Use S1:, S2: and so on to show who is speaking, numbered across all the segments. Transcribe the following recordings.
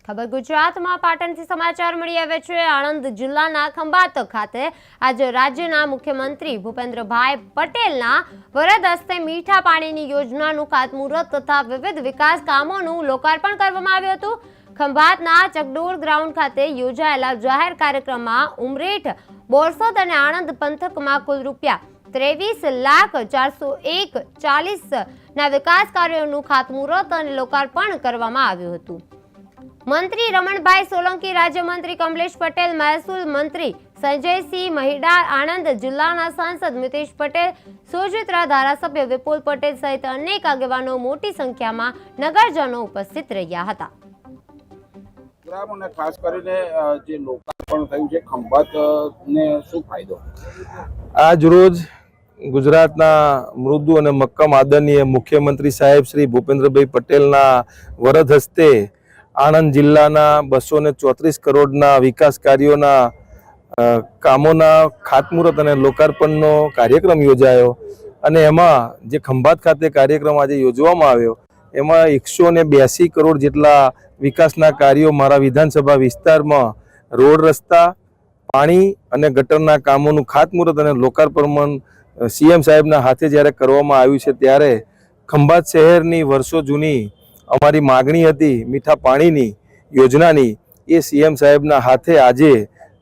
S1: ખબર ગુજરાતમાં પાટણથી સમાચાર મળી આવે છે। આણંદ જિલ્લાના ખંભાત ખાતે આજે રાજ્યના મુખ્યમંત્રી ભૂપેન્દ્રભાઈ પટેલના વરદ હસ્તે મીઠા પાણીની યોજનાનું ખાતમુહૂર્ત તથા વિવિધ વિકાસ કામોનું લોકાર્પણ કરવામાં આવ્યું હતું। ખંભાતના ચકડોળ ગ્રાઉન્ડ ખાતે યોજાયેલા જાહેર કાર્યક્રમમાં ઉમરેઠ, બોરસદ અને આણંદ પંથકમાં કુલ ₹3,40,41,40 ના વિકાસ કાર્યોનું ખાતમુહૂર્ત અને લોકાર્પણ કરવામાં આવ્યું હતું। મંત્રી રમણભાઈ સોલંકી, રાજ્યમંત્રી કમલેશ પટેલ, મહેસૂલ મંત્રી સંજયસિંહ મહિડા, આણંદ જિલ્લાના સાંસદ મિતેશ પટેલ, સોજિત્રા ધારાસભ્ય વિપુલ પટેલ સહિત અનેક આગેવાનો મોટી સંખ્યામાં નગરજનો ઉપસ્થિત રહ્યા હતા।
S2: અને ખાસ કરીને જે લોકાર્પણ થયું છે ખંભાતને શું ફાયદો?
S3: આજ રોજ ગુજરાતના મૃદુ અને મક્કમ આદરણીય મુખ્યમંત્રી સાહેબ શ્રી ભૂપેન્દ્રભાઈ પટેલના વરદ હસ્તે આણંદ જિલ્લાના 234 કરોડના વિકાસ કાર્યોના કામોના ખાતમુહૂર્ત અને લોકાર્પણનો કાર્યક્રમ યોજાયો અને એમાં જે ખંભાત ખાતે કાર્યક્રમ આજે યોજવામાં આવ્યો એમાં 182 કરોડ જેટલા વિકાસના કાર્યો મારા વિધાનસભા વિસ્તારમાં રોડ, રસ્તા, પાણી અને ગટરના કામોનું ખાતમુહૂર્ત અને લોકાર્પણ સીએમ સાહેબના હાથે જ્યારે કરવામાં આવ્યું છે ત્યારે ખંભાત શહેરની વર્ષો જૂની અમારી માગણી હતી મીઠા પાણીની યોજનાની, એ સીએમ સાહેબના હાથે આજે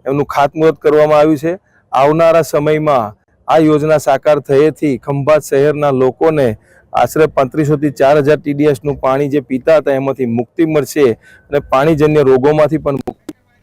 S3: એમનું ખાતમુહૂર્ત કરવામાં આવ્યું છે। આવનારા સમયમાં આ યોજના સાકાર થયેથી ખંભાત શહેરના લોકોને આશરે 3500 થી 4000 TDSનું પાણી જે પીતા હતા એમાંથી મુક્તિ મળશે અને પાણીજન્ય રોગોમાંથી પણ મુક્તિ